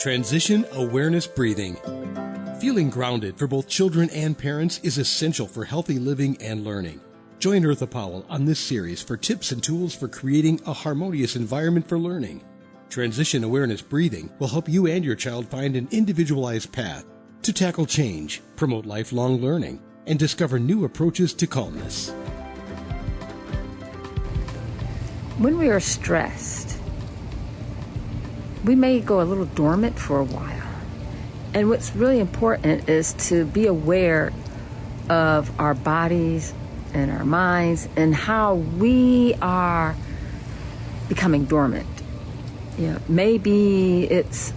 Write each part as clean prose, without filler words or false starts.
Transition Awareness Breathing. Feeling grounded for both children and parents is essential for healthy living and learning. Join Eartha Powell on this series for tips and tools for creating a harmonious environment for learning. Transition Awareness Breathing will help you and your child find an individualized path to tackle change, promote lifelong learning, and discover new approaches to calmness. When we are stressed, we may go a little dormant for a while. And what's really important is to be aware of our bodies and our minds and how we are becoming dormant. Maybe it's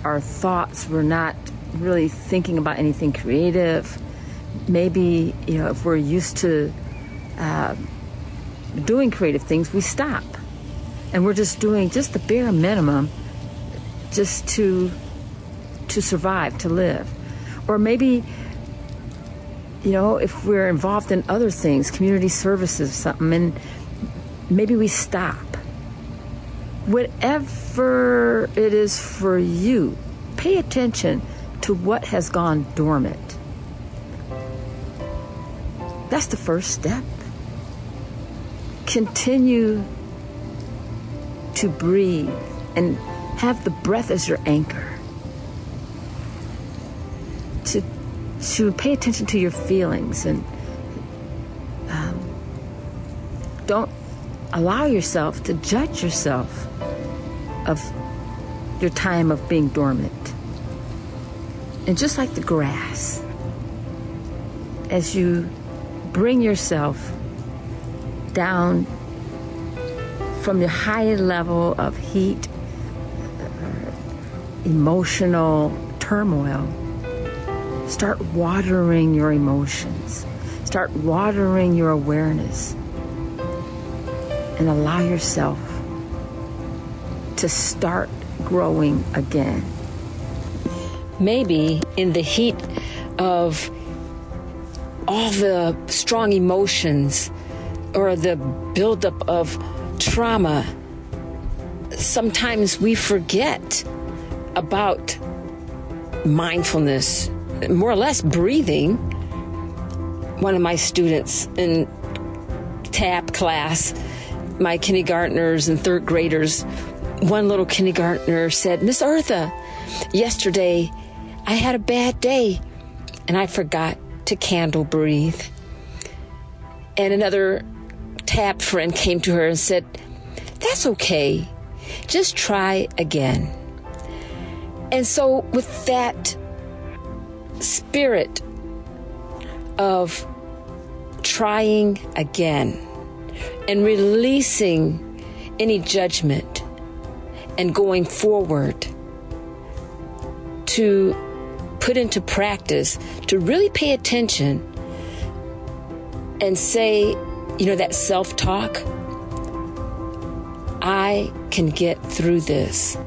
our thoughts, we're not really thinking about anything creative. Maybe, if we're used to doing creative things, we stop. And we're just doing just the bare minimum just to survive, to live. Or maybe, if we're involved in other things, community services, something, and maybe we stop. Whatever it is for you, pay attention to what has gone dormant. That's the first step. Continue to breathe and have the breath as your anchor. To pay attention to your feelings and don't allow yourself to judge yourself of your time of being dormant. And just like the grass, as you bring yourself down from your high level of heat, emotional turmoil, start watering your emotions. Start watering your awareness. And allow yourself to start growing again. Maybe in the heat of all the strong emotions or the buildup of trauma, sometimes we forget about mindfulness, more or less breathing. One of my students in TAP class, my kindergartners and third graders, one little kindergartner said, "Miss Eartha, yesterday I had a bad day and I forgot to candle breathe." And another TAP friend came to her and said, "That's okay. Just try again." And so with that spirit of trying again and releasing any judgment and going forward to put into practice, to really pay attention and say, that self-talk, I can get through this.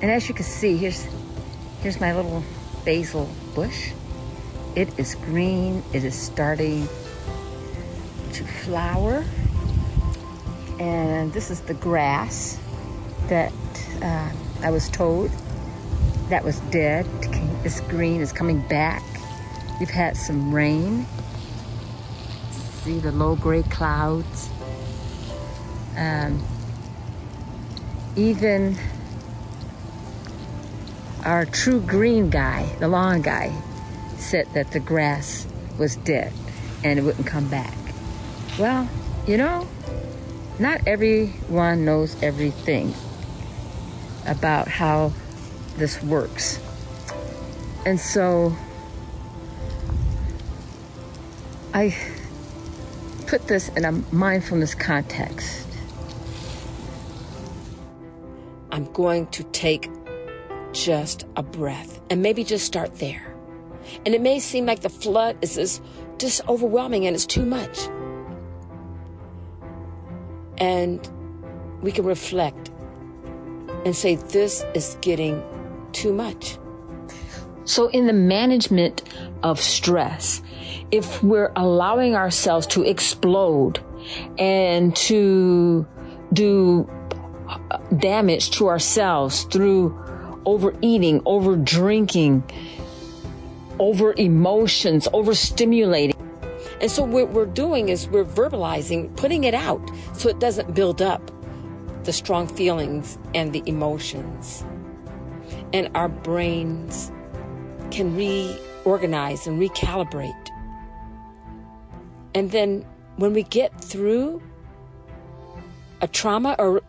And as you can see, here's my little basil bush. It is green. It is starting to flower. And this is the grass that I was told that was dead. It's green. It's coming back. We've had some rain. See the low gray clouds. Even our true green guy, the lawn guy, said that the grass was dead and it wouldn't come back. Well, not everyone knows everything about how this works. And so I put this in a mindfulness context. I'm going to take just a breath and maybe just start there. And it may seem like the flood is just overwhelming and it's too much. And we can reflect and say, this is getting too much. So in the management of stress, if we're allowing ourselves to explode and to do damage to ourselves through overeating, over drinking, over emotions, overstimulating. And so what we're doing is we're verbalizing, putting it out so it doesn't build up the strong feelings and the emotions. And our brains can reorganize and recalibrate. And then when we get through a trauma or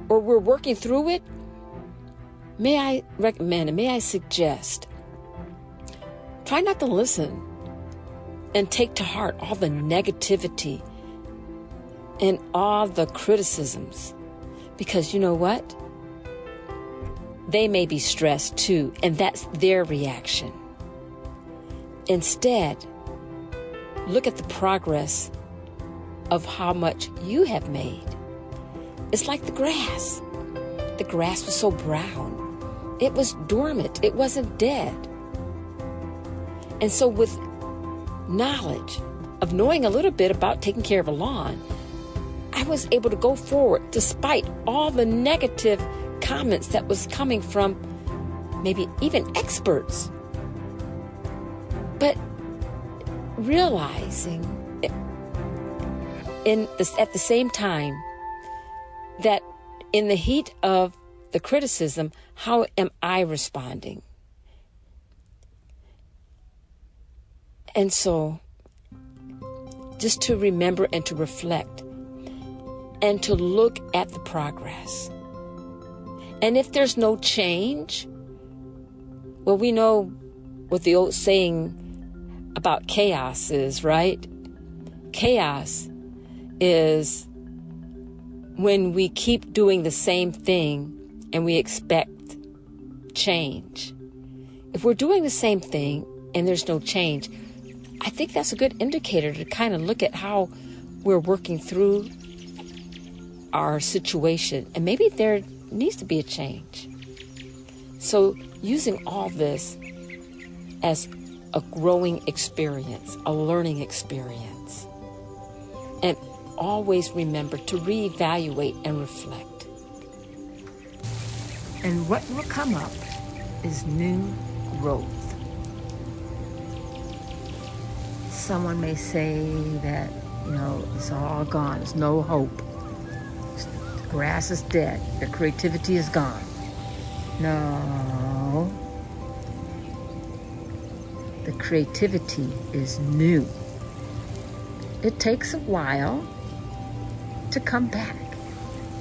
we're working through it, may I recommend and may I suggest, try not to listen and take to heart all the negativity and all the criticisms. Because you know what? They may be stressed too, and that's their reaction. Instead, look at the progress of how much you have made. It's like the grass. The grass was so brown. It was dormant. It wasn't dead. And so with knowledge of knowing a little bit about taking care of a lawn, I was able to go forward despite all the negative comments that was coming from maybe even experts. But realizing at the same time that in the heat of the criticism, how am I responding? And so just to remember and to reflect and to look at the progress. And if there's no change, well, we know what the old saying about chaos is, right? Chaos is when we keep doing the same thing and we expect change. If we're doing the same thing and there's no change, I think that's a good indicator to kind of look at how we're working through our situation. And maybe there needs to be a change. So using all this as a growing experience, a learning experience. And always remember to reevaluate and reflect. And what will come up is new growth. Someone may say that, it's all gone. There's no hope. The grass is dead. Your creativity is gone. No. The creativity is new. It takes a while to come back.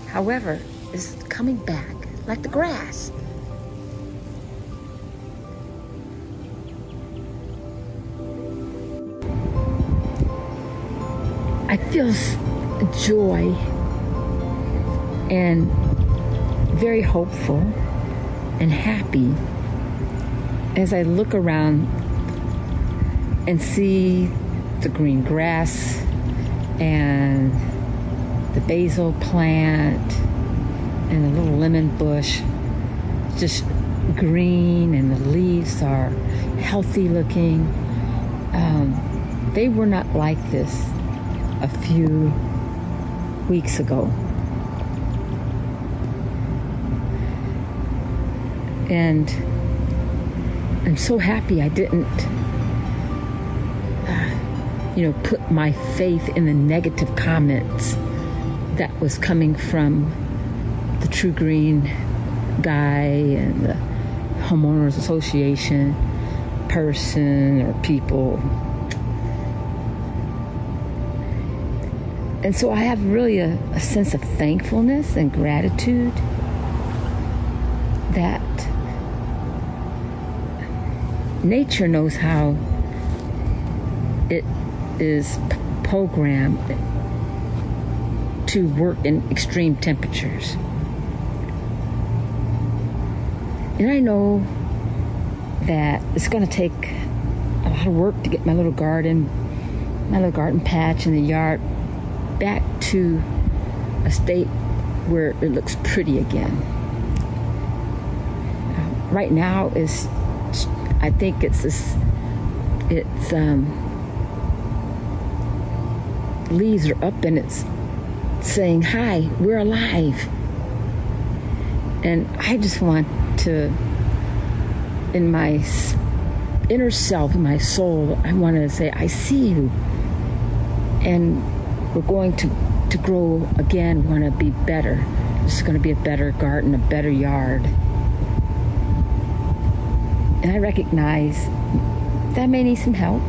However, it's coming back like the grass. I feel joy and very hopeful and happy as I look around and see the green grass and the basil plant and the little lemon bush just green, and the leaves are healthy looking. They were not like this a few weeks ago. And I'm so happy I didn't put my faith in the negative comments that was coming from the True Green guy and the homeowners association person or people. And so I have really a sense of thankfulness and gratitude that nature knows how it is programmed to work in extreme temperatures. And I know that it's going to take a lot of work to get my little garden patch in the yard back to a state where it looks pretty again. Right now I think leaves are up and it's saying, "Hi, we're alive. And I just want to, in my inner self, in my soul, I want to say, I see you. And we're going to grow again. We want to be better. It's going to be a better garden, a better yard. And I recognize that may need some help,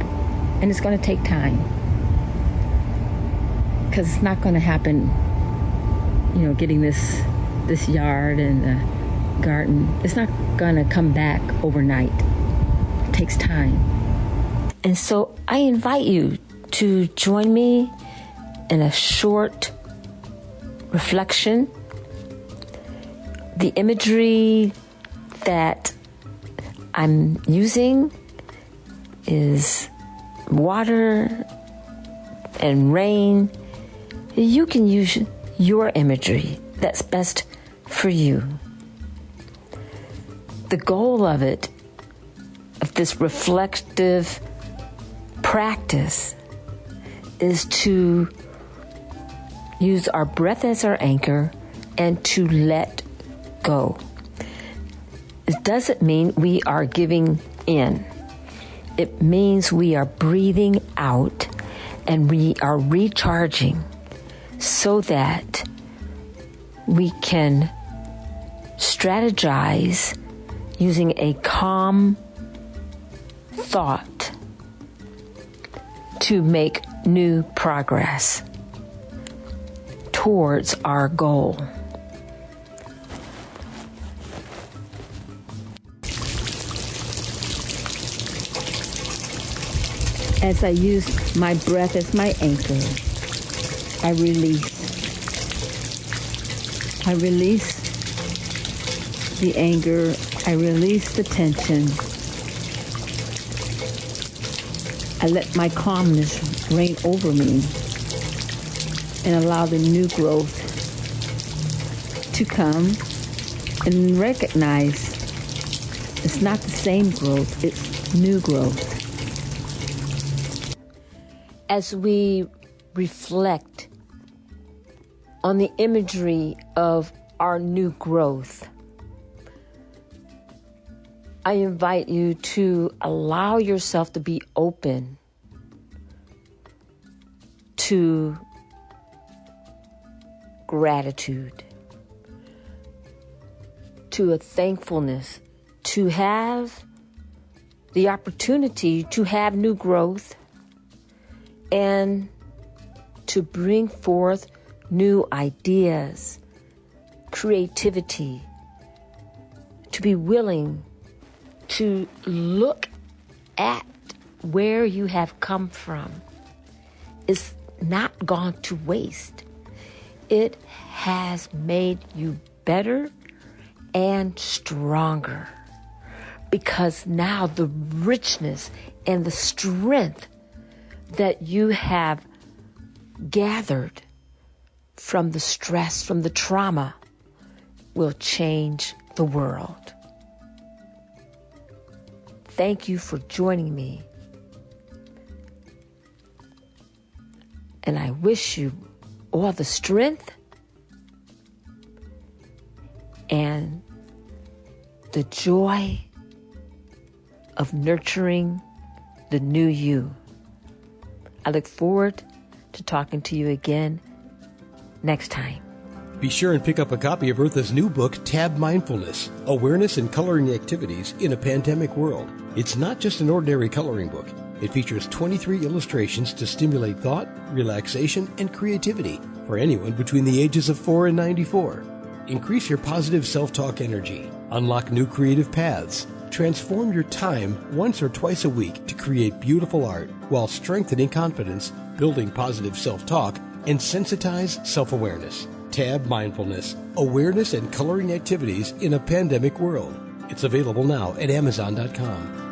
and it's going to take time. Because it's not going to happen, getting this yard and the garden. It's not going to come back overnight. It takes time. And so I invite you to join me in a short reflection. The imagery that I'm using is water and rain. You can use your imagery that's best for you. The goal of this reflective practice, is to use our breath as our anchor and to let go. It doesn't mean we are giving in. It means we are breathing out and we are recharging so that we can strategize using a calm thought to make new progress towards our goal. As I use my breath as my anchor, I release. I release the anger. I release the tension. I let my calmness reign over me and allow the new growth to come, and recognize it's not the same growth, it's new growth. As we reflect on the imagery of our new growth, I invite you to allow yourself to be open to gratitude, to a thankfulness, to have the opportunity to have new growth and to bring forth new ideas, creativity, to be willing to look at where you have come from. It's not gone to waste. It has made you better and stronger, because now the richness and the strength that you have gathered from the stress, from the trauma, will change the world. Thank you for joining me. And I wish you all the strength and the joy of nurturing the new you. I look forward to talking to you again next time. Be sure and pick up a copy of Eartha's new book, Tab Mindfulness, Awareness and Coloring Activities in a Pandemic World. It's not just an ordinary coloring book. It features 23 illustrations to stimulate thought, relaxation, and creativity for anyone between the ages of 4 and 94. Increase your positive self-talk energy. Unlock new creative paths. Transform your time once or twice a week to create beautiful art while strengthening confidence, building positive self-talk, and sensitize self-awareness. Tab Mindfulness, Awareness and Coloring Activities in a Pandemic World. It's available now at Amazon.com.